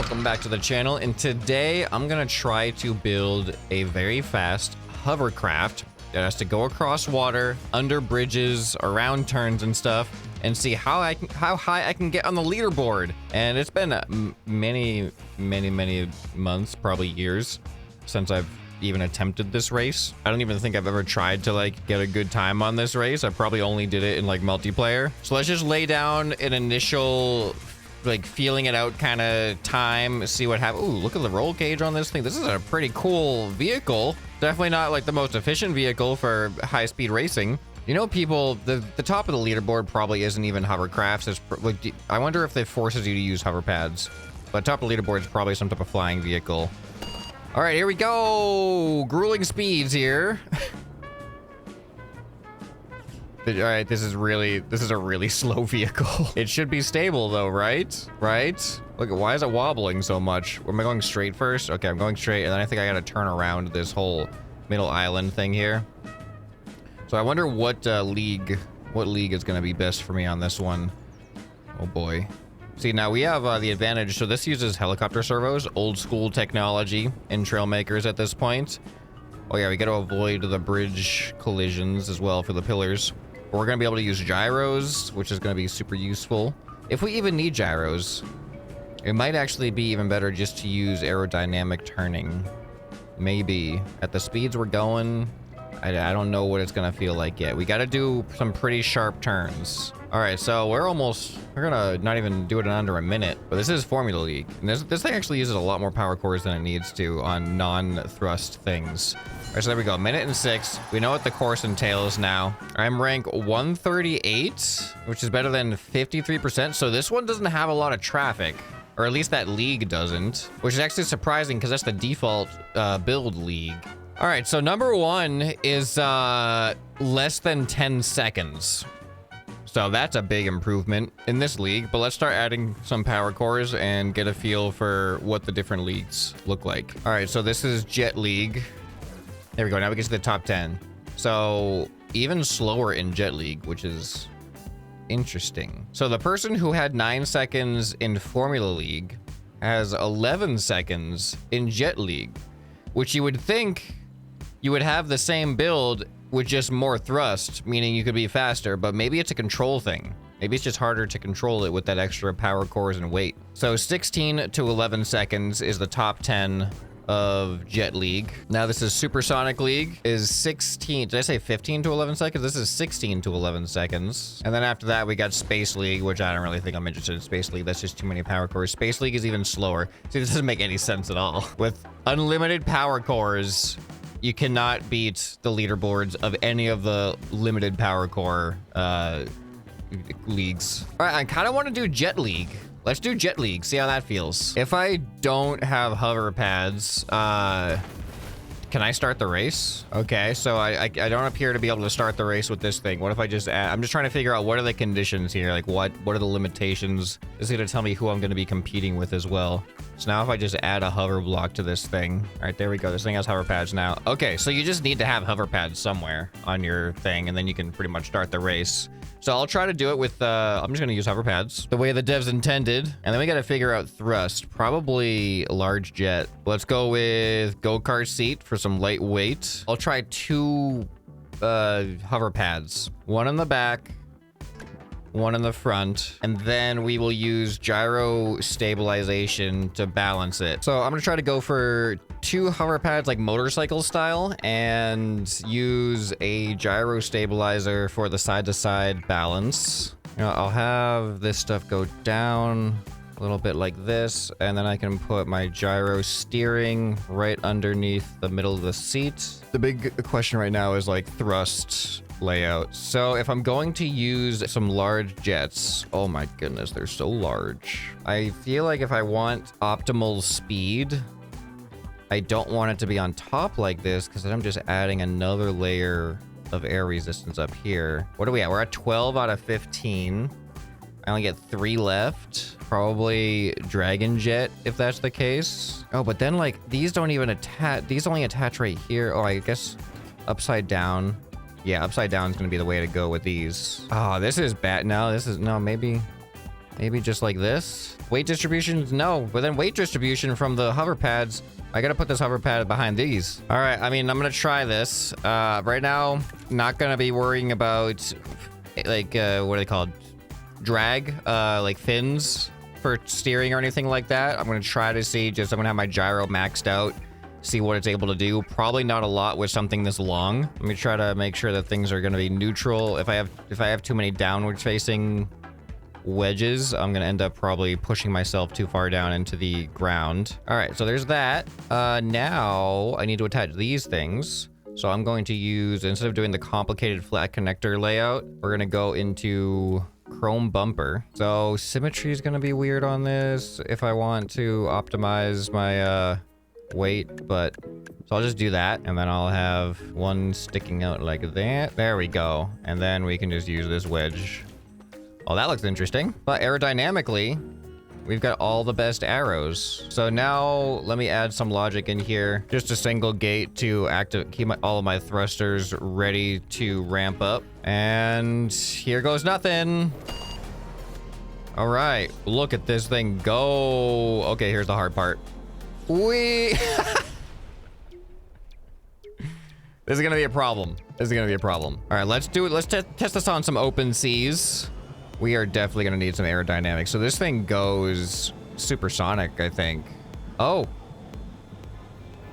Welcome back to the channel, and today I'm gonna try to build a very fast hovercraft that has to go across water, under bridges, around turns and stuff, and see how high I can get on the leaderboard. And it's been many months, probably years, since I've even attempted this race. I don't even think I've ever tried to like get a good time on this race. I probably only did it in like multiplayer. So let's just lay down an initial like feeling it out kind of time, see what happens. Ooh, look at the roll cage on this thing. This is a pretty cool vehicle. Definitely not like the most efficient vehicle for high speed racing. You know, people, the top of the leaderboard probably isn't even hovercrafts. It's like, I wonder if it forces you to use hover pads. But top of the leaderboard is probably some type of flying vehicle. All right, here we go. Grueling speeds here. All right, this is a really slow vehicle. It should be stable though, right? Right? Look, why is it wobbling so much? Am I going straight first? Okay, I'm going straight, and then I think I gotta turn around this whole middle island thing here. So I wonder what league is gonna be best for me on this one. Oh boy. See, now we have the advantage. So this uses helicopter servos, old school technology in Trailmakers at this point. Oh yeah, we got to avoid the bridge collisions as well for the pillars. But we're going to be able to use gyros, which is going to be super useful. If we even need gyros, it might actually be even better just to use aerodynamic turning. Maybe. At the speeds we're going, I don't know what it's going to feel like yet. We got to do some pretty sharp turns. All right, so we're gonna not even do it in under a minute, but this is Formula League. And this thing actually uses a lot more power cores than it needs to on non-thrust things. All right, so there we go, 1:06. We know what the course entails now. I'm rank 138, which is better than 53%. So this one doesn't have a lot of traffic, or at least that league doesn't, which is actually surprising because that's the default build league. All right, so number one is less than 10 seconds. So that's a big improvement in this league, but let's start adding some power cores and get a feel for what the different leagues look like. All right, so this is Jet League. There we go, now we get to the top 10. So even slower in Jet League, which is interesting. So the person who had 9 seconds in Formula League has 11 seconds in Jet League, which you would think you would have the same build with just more thrust, meaning you could be faster, but maybe it's a control thing. Maybe it's just harder to control it with that extra power cores and weight. So 16 to 11 seconds is the top 10 of Jet League. Now this is Supersonic League is 16. Did I say 15 to 11 seconds? This is 16 to 11 seconds. And then after that, we got Space League, which I don't really think I'm interested in Space League. That's just too many power cores. Space League is even slower. See, this doesn't make any sense at all. With unlimited power cores, you cannot beat the leaderboards of any of the limited power core leagues. All right, I kind of want to do Jet League. Let's do Jet League, see how that feels. If I don't have hover pads, can I start the race? Okay, so I don't appear to be able to start the race with this thing. What if I just add, I'm just trying to figure out what are the conditions here? Like what are the limitations? This is gonna tell me who I'm gonna be competing with as well. So now if I just add a hover block to this thing. All right, there we go. This thing has hover pads now. Okay, so you just need to have hover pads somewhere on your thing, and then you can pretty much start the race. So I'll try to do it with, I'm just gonna use hover pads the way the devs intended. And then we gotta figure out thrust, probably a large jet. Let's go with go-kart seat for some lightweight. I'll try 2 hover pads, one in the back, one in the front, and then we will use gyro stabilization to balance it. So I'm gonna try to go for 2 hover pads like motorcycle style and use a gyro stabilizer for the side-to-side balance. You know, I'll have this stuff go down a little bit like this, and then I can put my gyro steering right underneath the middle of the seat. The big question right now is like thrust layout. So if I'm going to use some large jets, oh my goodness, they're so large. I feel like if I want optimal speed, I don't want it to be on top like this because then I'm just adding another layer of air resistance up here. What are we at? We're at 12 out of 15. I only get 3 left. Probably Dragon Jet if that's the case. Oh, but then like these don't even attach. These only attach right here. Oh, I guess upside down. Yeah, upside down is going to be the way to go with these. Oh, this is bad. No, this is no, maybe Maybe just like this. Weight distribution, no. But then weight distribution from the hover pads, I gotta put this hover pad behind these. All right, I mean, I'm gonna try this. Right now, not gonna be worrying about, like, what are they called? Drag, like fins for steering or anything like that. I'm gonna try to see, I'm gonna have my gyro maxed out, see what it's able to do. Probably not a lot with something this long. Let me try to make sure that things are gonna be neutral. If I have too many downward facing wedges, I'm gonna end up probably pushing myself too far down into the ground. All right, so there's that. Now I need to attach these things. So I'm going to use, instead of doing the complicated flat connector layout, we're gonna go into chrome bumper. So symmetry is gonna be weird on this if I want to optimize my weight, but so I'll just do that, and then I'll have one sticking out like that. There we go. And then we can just use this wedge. Oh, that looks interesting. But aerodynamically, we've got all the best arrows. So now let me add some logic in here. Just a single gate to keep all of my thrusters ready to ramp up. And here goes nothing. All right, look at this thing go. Okay, here's the hard part. This is gonna be a problem. This is gonna be a problem. All right, let's do it. Let's test this on some open seas. We are definitely gonna need some aerodynamics. So this thing goes supersonic, I think. Oh.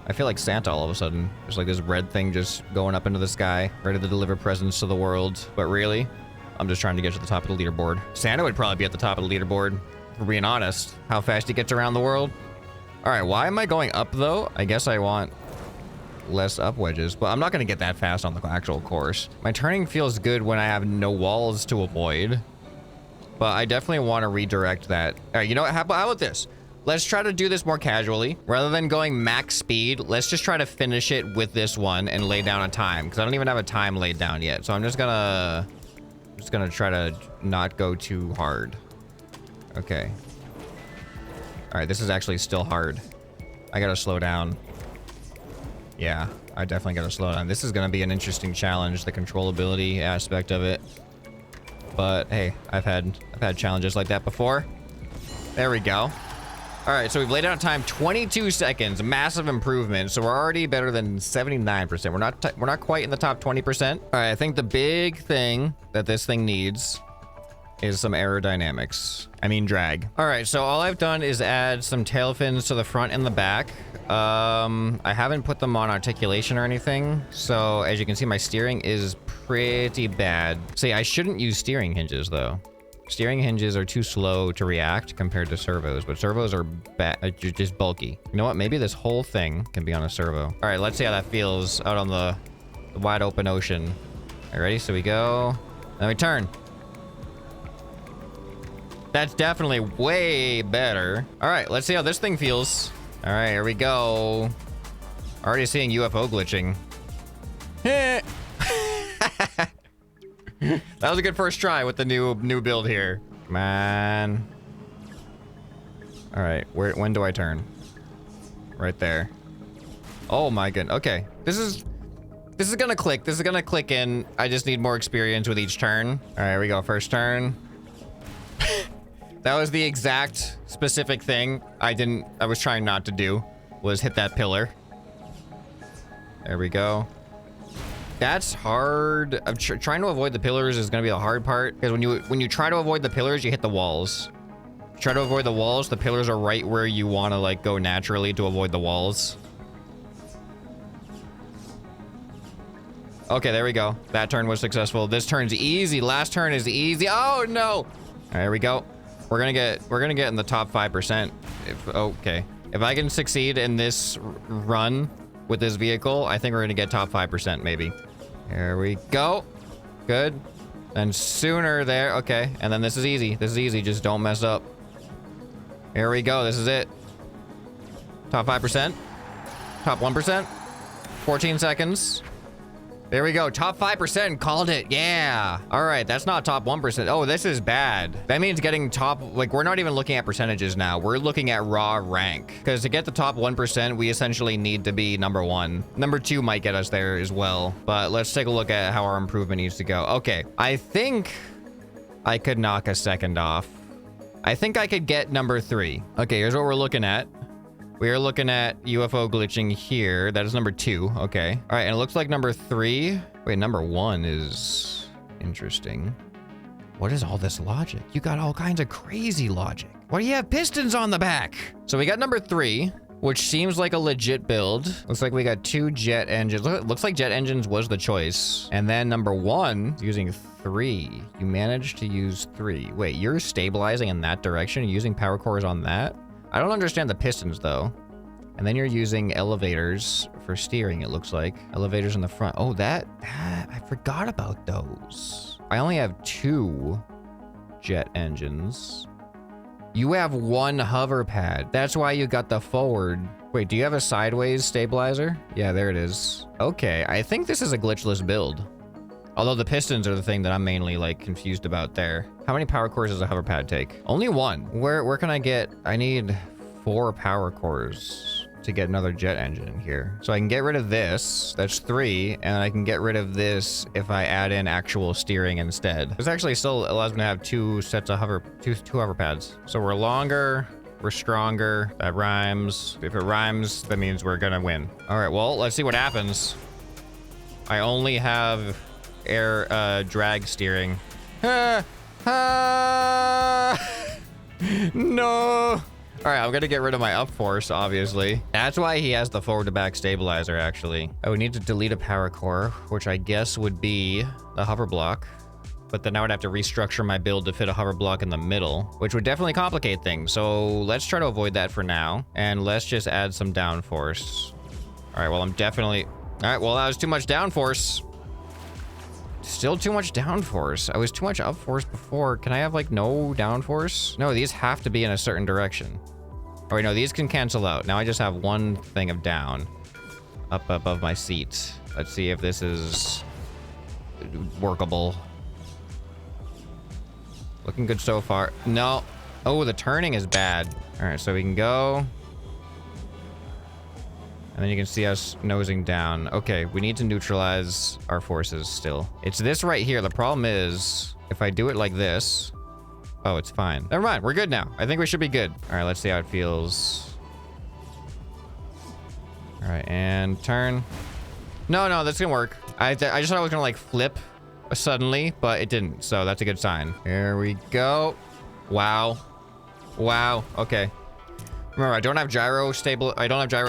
I feel like Santa all of a sudden. There's like this red thing just going up into the sky, ready to deliver presents to the world. But really, I'm just trying to get to the top of the leaderboard. Santa would probably be at the top of the leaderboard, for being honest. How fast he gets around the world. All right, why am I going up though? I guess I want less up wedges, but I'm not gonna get that fast on the actual course. My turning feels good when I have no walls to avoid. But I definitely want to redirect that. All right, you know what? How about this? Let's try to do this more casually. Rather than going max speed, let's just try to finish it with this one and lay down a time, because I don't even have a time laid down yet. So I'm just gonna try to not go too hard. Okay. All right, this is actually still hard. I gotta slow down. Yeah, I definitely gotta slow down. This is gonna be an interesting challenge, the controllability aspect of it. But hey, I've had challenges like that before. There we go. All right, so we've laid out time 22 seconds, massive improvement. So we're already better than 79%. We're not quite in the top 20%. All right, I think the big thing that this thing needs is some aerodynamics. I mean drag. All right, so all I've done is add some tail fins to the front and the back. I haven't put them on articulation or anything. So as you can see, my steering is pretty bad. See, I shouldn't use steering hinges though. Steering hinges are too slow to react compared to servos, but servos are just bulky. You know what? Maybe this whole thing can be on a servo. All right, let's see how that feels out on the wide open ocean. All right, ready? So we go, then we turn. That's definitely way better. All right, let's see how this thing feels. All right, here we go. Already seeing UFO glitching. That was a good first try with the new build here. Come on. All right, when do I turn? Right there. Oh my goodness. Okay, this is gonna click. This is gonna click in. I just need more experience with each turn. All right, here we go. First turn. That was the exact specific thing I was trying not to do, was hit that pillar. There we go. That's hard. Trying to avoid the pillars is gonna be the hard part, because when you try to avoid the pillars, you hit the walls. Try to avoid the walls, the pillars are right where you want to like go naturally to avoid the walls. Okay, there we go. That turn was successful. This turn's easy. Last turn is easy. Oh no! All right, here we go. We're gonna get in the top 5%. Okay, if I can succeed in this run with this vehicle, I think we're gonna get top 5% maybe. Here we go. Good. And sooner there. Okay, and then this is easy. This is easy. Just don't mess up. Here we go. This is it. Top 5%. Top 1%. 14 seconds. There we go. Top 5%. Called it. Yeah. All right. That's not top 1%. Oh, this is bad. That means getting top, like, we're not even looking at percentages now. We're looking at raw rank. Because to get the top 1%, we essentially need to be number 1. Number 2 might get us there as well. But let's take a look at how our improvement needs to go. Okay. I think I could knock a second off. I think I could get number 3. Okay, here's what we're looking at. We are looking at UFO glitching here. That is number 2. Okay. All right, and it looks like number 3. Wait, number 1 is interesting. What is all this logic? You got all kinds of crazy logic. Why do you have pistons on the back? So we got number 3, which seems like a legit build. Looks like we got 2 jet engines. Looks like jet engines was the choice. And then number 1, using 3. You managed to use 3. Wait, you're stabilizing in that direction? You're using power cores on that? I don't understand the pistons though. And then you're using elevators for steering, it looks like. Elevators in the front. Oh, I forgot about those. I only have 2 jet engines. You have 1 hover pad. That's why you got the forward. Wait, do you have a sideways stabilizer? Yeah, there it is. Okay, I think this is a glitchless build. Although the pistons are the thing that I'm mainly like confused about there. How many power cores does a hover pad take? Only 1. Where can I get? I need 4 power cores to get another jet engine in here. So I can get rid of this. That's 3. And I can get rid of this if I add in actual steering instead. This actually still allows me to have 2 sets of two hover pads. So we're longer. We're stronger. That rhymes. If it rhymes, that means we're gonna win. All right, well, let's see what happens. I only have air drag steering. No. All right, I'm gonna get rid of my up force, obviously. That's why he has the forward to back stabilizer, actually. I would need to delete a power core, which I guess would be the hover block. But then I would have to restructure my build to fit a hover block in the middle, which would definitely complicate things. So let's try to avoid that for now. And let's just add some downforce. All right, well, all right, well, that was too much downforce. Still too much downforce. I was too much upforce before. Can I have like no downforce? No, these have to be in a certain direction. Oh wait, no, these can cancel out. Now I just have 1 thing of down up above my seat. Let's see if this is workable. Looking good so far. No. Oh, the turning is bad. All right, so we can go. And then you can see us nosing down. Okay, we need to neutralize our forces still. It's this right here. The problem is, if I do it like this... Oh, it's fine. Never mind, we're good now. I think we should be good. All right, let's see how it feels. All right, and turn. No, that's gonna work. I just thought I was gonna like flip suddenly, but it didn't. So that's a good sign. Here we go. Wow. Okay. Remember, I don't have gyro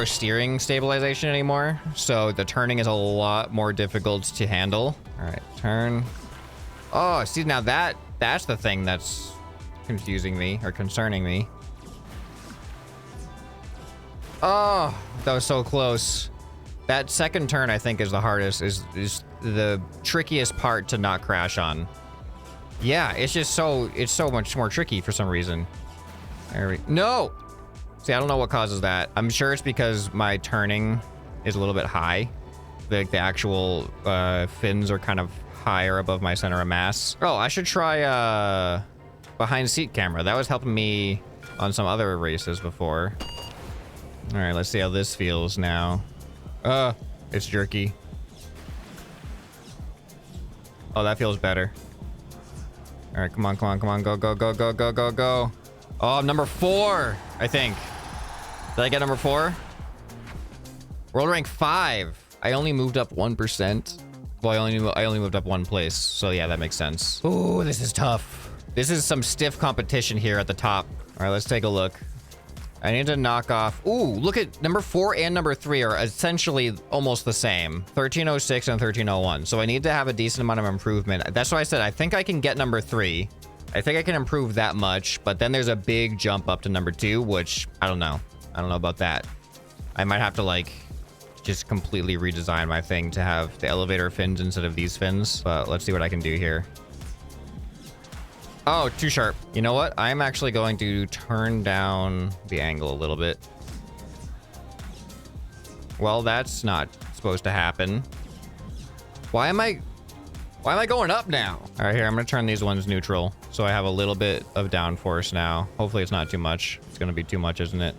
steering stabilization anymore, so the turning is a lot more difficult to handle. All right, turn. Oh, see, now that's the thing that's confusing me or concerning me. Oh, that was so close. That second turn, I think, is the hardest, is the trickiest part to not crash on. Yeah, it's so much more tricky for some reason. No! See, I don't know what causes that. I'm sure it's because my turning is a little bit high. The actual fins are kind of higher above my center of mass. Oh, I should try behind seat camera. That was helping me on some other races before. All right, let's see how this feels now. It's jerky. Oh, that feels better. All right, come on, go. Oh, I'm number 4, I think. Did I get number 4? World rank 5. I only moved up 1%. Well, I only moved up 1 place. So yeah, that makes sense. Ooh, this is tough. This is some stiff competition here at the top. All right, let's take a look. I need to knock off. Ooh, look at number 4 and number 3 are essentially almost the same. 1306 and 1301. So I need to have a decent amount of improvement. That's why I said I think I can get number 3. I think I can improve that much, but then there's a big jump up to number 2, which I don't know. I don't know about that. I might have to like just completely redesign my thing to have the elevator fins instead of these fins, but let's see what I can do here. Oh, too sharp. You know what? I'm actually going to turn down the angle a little bit. Well, that's not supposed to happen. Why am I going up now? All right, here, I'm gonna turn these ones neutral. So I have a little bit of downforce now. Hopefully it's not too much. It's gonna be too much, isn't it?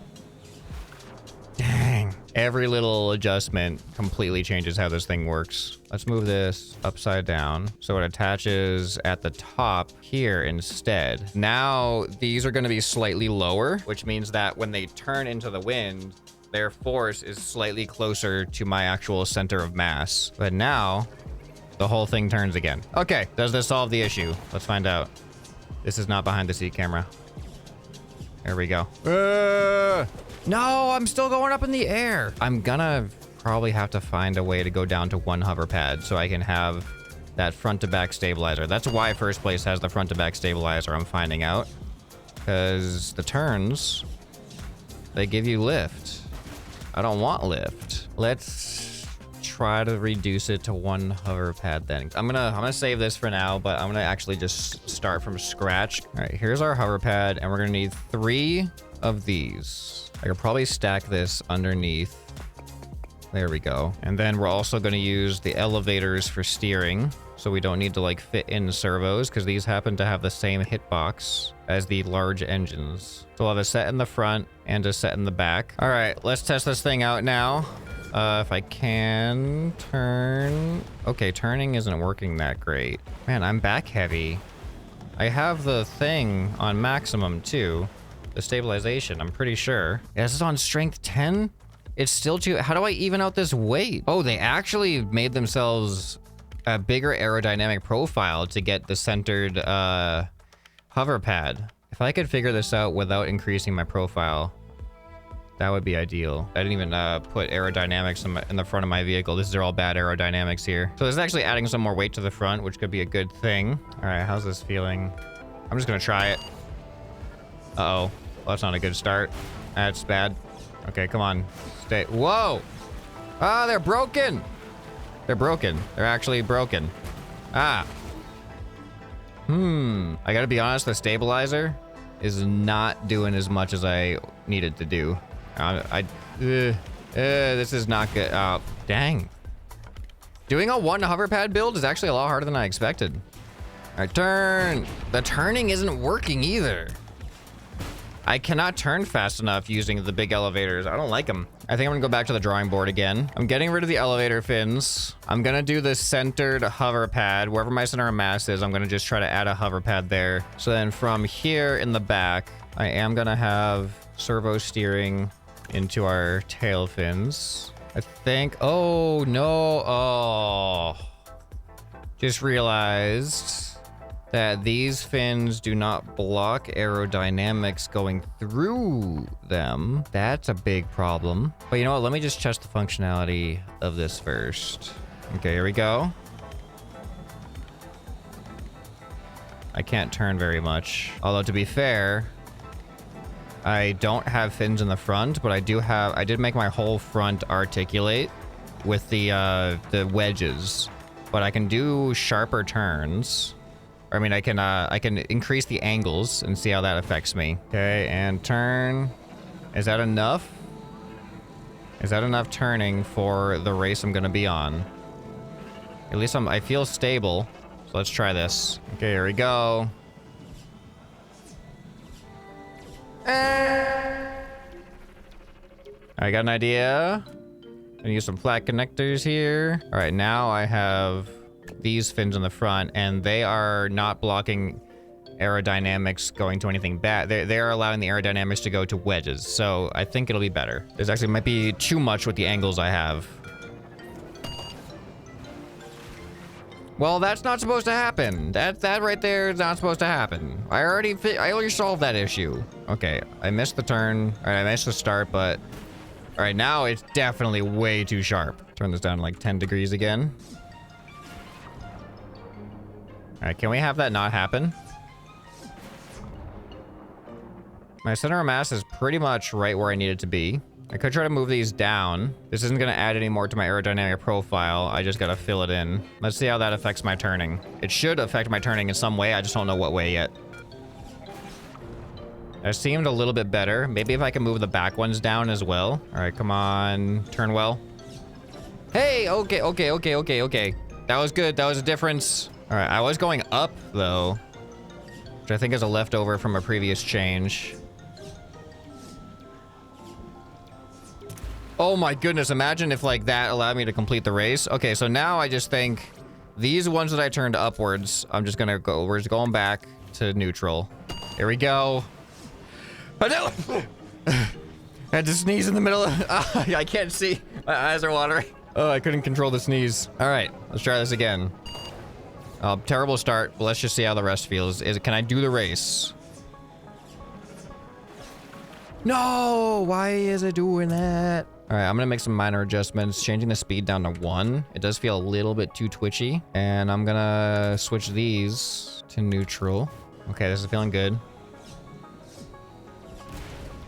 Dang. Every little adjustment completely changes how this thing works. Let's move this upside down so it attaches at the top here instead. Now these are going to be slightly lower, which means that when they turn into the wind, their force is slightly closer to my actual center of mass. But now the whole thing turns again. Okay, does this solve the issue? Let's find out. This is not behind the seat camera. There we go. No, I'm still going up in the air. I'm gonna probably have to find a way to go down to one hover pad so I can have that front to back stabilizer. That's why first place has the front to back stabilizer, I'm finding out. Because the turns, they give you lift. I don't want lift. Let's try to reduce it to one hover pad then. I'm gonna save this for now, but I'm gonna actually just start from scratch. All right, here's our hover pad, and we're gonna need 3 of these. I could probably stack this underneath. There we go. And then we're also going to use the elevators for steering, so we don't need to like fit in servos, because these happen to have the same hitbox as the large engines. So we'll have a set in the front and a set in the back. All right, let's test this thing out now. If I can turn. Okay, turning isn't working that great. Man, I'm back heavy. I have the thing on maximum too. The stabilization, I'm pretty sure. Yeah, this is on strength 10? It's still too... How do I even out this weight? Oh, they actually made themselves a bigger aerodynamic profile to get the centered hover pad. If I could figure this out without increasing my profile, that would be ideal. I didn't even put aerodynamics in the front of my vehicle. These are all bad aerodynamics here. So this is actually adding some more weight to the front, which could be a good thing. All right, how's this feeling? I'm just gonna try it. Uh-oh. Well, that's not a good start. That's bad. Okay, come on. Stay. Whoa! Ah, they're broken! They're broken. They're actually broken. Ah. I gotta be honest, the stabilizer is not doing as much as I needed to do. This is not good. Dang. Doing a one hover pad build is actually a lot harder than I expected. All right, turn. The turning isn't working either. I cannot turn fast enough using the big elevators. I don't like them. I think I'm gonna go back to the drawing board again. I'm getting rid of the elevator fins. I'm gonna do the centered hover pad. Wherever my center of mass is, I'm gonna just try to add a hover pad there. So then from here in the back, I am gonna have servo steering into our tail fins. I think, oh no, oh. Just realized that these fins do not block aerodynamics going through them. That's a big problem. But you know what? Let me just test the functionality of this first. Okay, here we go. I can't turn very much. Although to be fair, I don't have fins in the front, but I did make my whole front articulate with the wedges. But I can do sharper turns. I mean, I can increase the angles and see how that affects me. Okay, and turn. Is that enough? Is that enough turning for the race I'm gonna be on? At least I feel stable. So let's try this. Okay, here we go. I got an idea. I'm gonna use some flat connectors here. All right, now I have these fins in the front, and they are not blocking aerodynamics going to anything bad. They are allowing the aerodynamics to go to wedges, so I think it'll be better. This actually might be too much with the angles I have. Well, that's not supposed to happen. That right there is not supposed to happen. I already solved that issue. Okay, I missed the turn. All right, I missed the start, but all right, now it's definitely way too sharp. Turn this down to like 10 degrees again. All right, can we have that not happen? My center of mass is pretty much right where I need it to be. I could try to move these down. This isn't gonna add any more to my aerodynamic profile. I just gotta fill it in. Let's see how that affects my turning. It should affect my turning in some way. I just don't know what way yet. That seemed a little bit better. Maybe if I can move the back ones down as well. All right, come on, turn well. Hey, okay. That was good, that was a difference. All right, I was going up though, which I think is a leftover from a previous change. Oh my goodness, imagine if like that allowed me to complete the race. Okay, so now I just think these ones that I turned upwards, we're just going back to neutral. Here we go. I know. I had to sneeze in the middle of, I can't see. My eyes are watering. Oh, I couldn't control the sneeze. All right, let's try this again. Terrible start, but let's just see how the rest feels. Can I do the race? No, why is it doing that? All right, I'm gonna make some minor adjustments, changing the speed down to 1. It does feel a little bit too twitchy. And I'm gonna switch these to neutral. Okay, this is feeling good.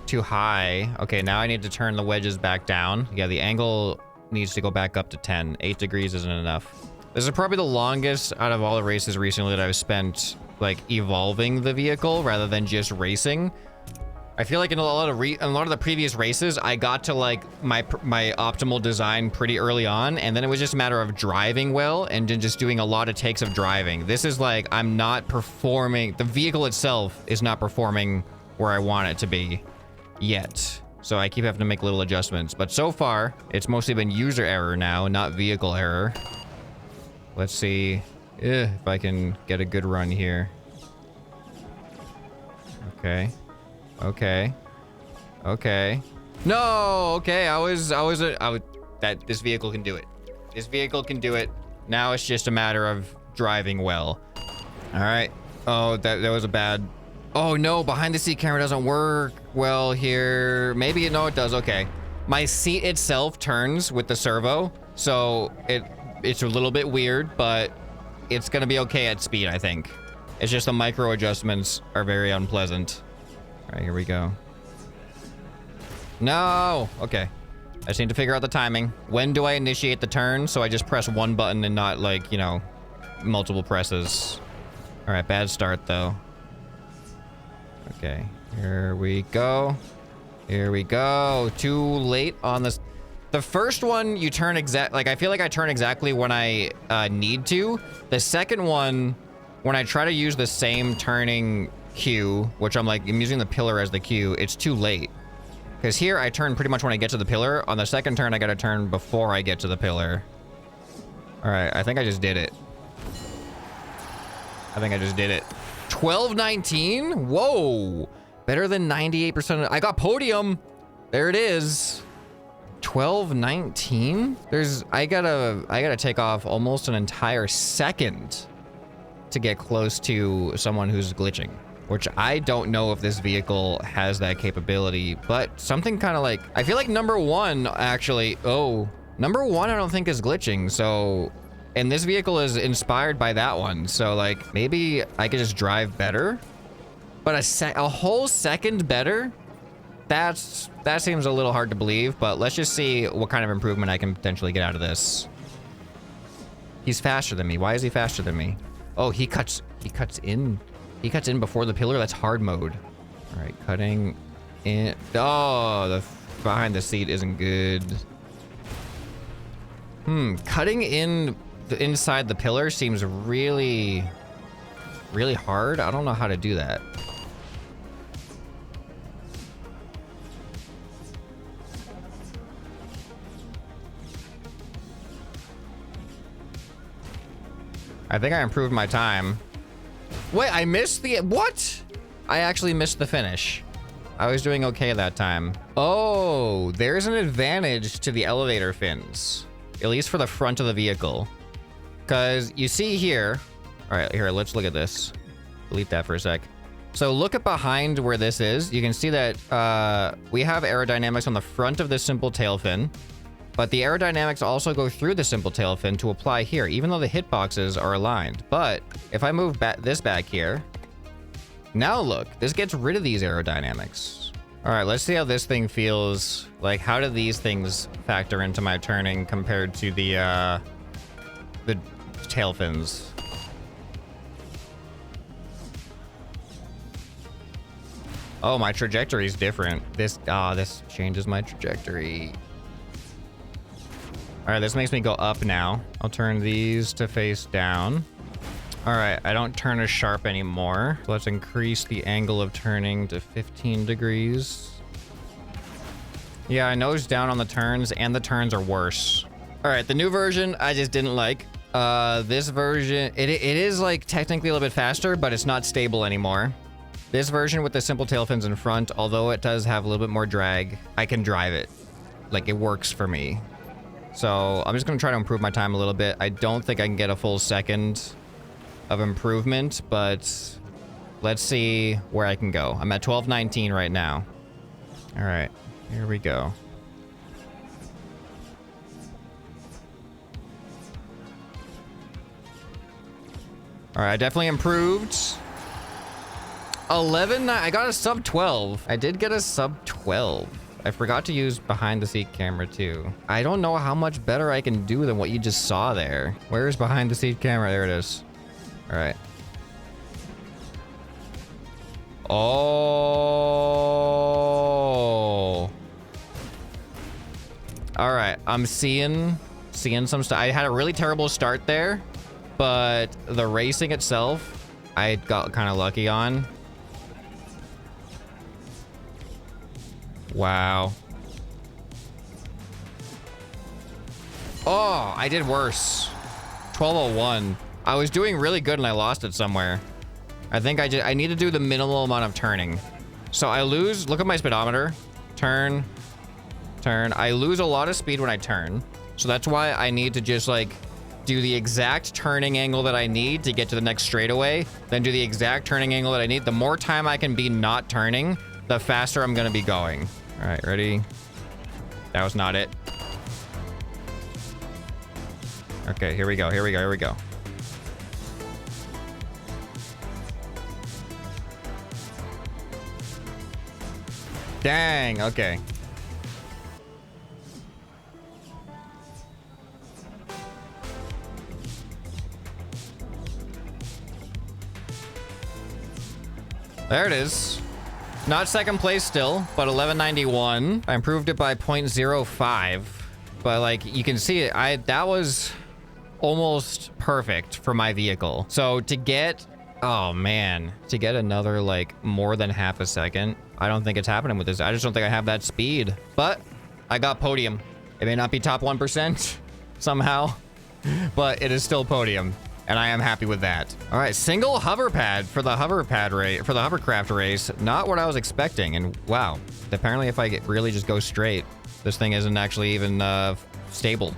Too high. Okay, now I need to turn the wedges back down. Yeah, the angle needs to go back up to 10. 8 degrees isn't enough. This is probably the longest out of all the races recently that I've spent like evolving the vehicle rather than just racing. I feel like in a lot of the previous races, I got to like my optimal design pretty early on, and then it was just a matter of driving well and then just doing a lot of takes of driving. This is like I'm not performing. The vehicle itself is not performing where I want it to be yet. So I keep having to make little adjustments. But so far, it's mostly been user error now, not vehicle error. Let's see if I can get a good run here. Okay. Okay. Okay. No, okay, this vehicle can do it. This vehicle can do it. Now it's just a matter of driving well. All right. Oh, that was a bad. Oh no, behind the seat camera doesn't work well here. Maybe, no, it does. Okay. My seat itself turns with the servo, so it's a little bit weird, but it's gonna be okay at speed, I think. It's just the micro adjustments are very unpleasant. All right, here we go. No! Okay. I just need to figure out the timing. When do I initiate the turn? So I just press one button and not like, you know, multiple presses. All right, bad start though. Okay, here we go. Here we go. Too late on this. The first one, you turn I feel like I turn exactly when I need to. The second one, when I try to use the same turning cue, which I'm using the pillar as the cue, it's too late. Because here I turn pretty much when I get to the pillar. On the second turn, I gotta turn before I get to the pillar. All right, I think I just did it. I think I just did it. 1219? Whoa! Better than 98%. I got podium. There it is. 1219? I gotta take off almost an entire second to get close to someone who's glitching, which I don't know if this vehicle has that capability, but something kind of like, I feel like number one actually, number one I don't think is glitching, so, and this vehicle is inspired by that one, so like maybe I could just drive better, but a whole second better? That seems a little hard to believe, but let's just see what kind of improvement I can potentially get out of this. He's faster than me. Why is he faster than me? Oh, he cuts in. He cuts in before the pillar. That's hard mode. All right, cutting in. Oh, the behind the seat isn't good. Cutting in inside the pillar seems really, really hard. I don't know how to do that. I think I improved my time. Wait, I missed the, what? I actually missed the finish. I was doing okay that time. Oh, there's an advantage to the elevator fins, at least for the front of the vehicle. Because you see here, all right, here, let's look at this. Delete that for a sec. So look at behind where this is. You can see that we have aerodynamics on the front of this simple tail fin. But the aerodynamics also go through the simple tail fin to apply here, even though the hitboxes are aligned. But if I move this back here, now look, this gets rid of these aerodynamics. All right, let's see how this thing feels. Like, how do these things factor into my turning compared to the tail fins? Oh, my trajectory is different. This changes my trajectory. All right, this makes me go up now. I'll turn these to face down. All right, I don't turn as sharp anymore. Let's increase the angle of turning to 15 degrees. Yeah, I nosed down on the turns, and the turns are worse. All right, the new version, I just didn't like. This version, it is like technically a little bit faster, but it's not stable anymore. This version with the simple tail fins in front, although it does have a little bit more drag, I can drive it. Like, it works for me. So I'm just gonna try to improve my time a little bit. I don't think I can get a full second of improvement, but let's see where I can go. I'm at 12:19 right now. All right, here we go. All right, I definitely improved. 11, I got a sub 12. I did get a sub 12. I forgot to use behind the seat camera too. I don't know how much better I can do than what you just saw there. Where is behind the seat camera? There it is. All right. Oh. All right, I'm seeing some stuff. I had a really terrible start there, but the racing itself, I got kind of lucky on. Wow. Oh, I did worse. 12:01. I was doing really good and I lost it somewhere. I think I need to do the minimal amount of turning. So I lose, look at my speedometer. Turn. I lose a lot of speed when I turn. So that's why I need to just like do the exact turning angle that I need to get to the next straightaway, then do the exact turning angle that I need. The more time I can be not turning, the faster I'm gonna be going. All right, ready? That was not it. Okay, here we go. Dang, okay. There it is. Not second place still, but 1191. I improved it by 0.05. But like you can see it, that was almost perfect for my vehicle. So to get, oh man, to get another like more than half a second, I don't think it's happening with this. I just don't think I have that speed. But I got podium. It may not be top 1% somehow, but it is still podium. And I am happy with that. All right, single hover pad for the hovercraft race. Not what I was expecting. And wow, apparently if I really just go straight, this thing isn't actually even stable.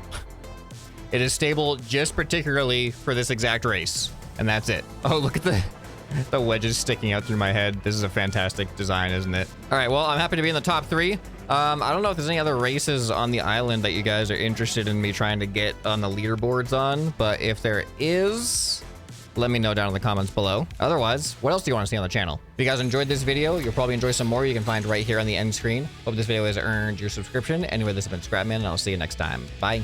It is stable just particularly for this exact race. And that's it. Oh, look at the wedges sticking out through my head. This is a fantastic design, isn't it? All right, well, I'm happy to be in the top 3. I don't know if there's any other races on the island that you guys are interested in me trying to get on the leaderboards on, but if there is, let me know down in the comments below. Otherwise, what else do you want to see on the channel? If you guys enjoyed this video, you'll probably enjoy some more you can find right here on the end screen. Hope this video has earned your subscription. Anyway, this has been ScrapMan, and I'll see you next time. Bye.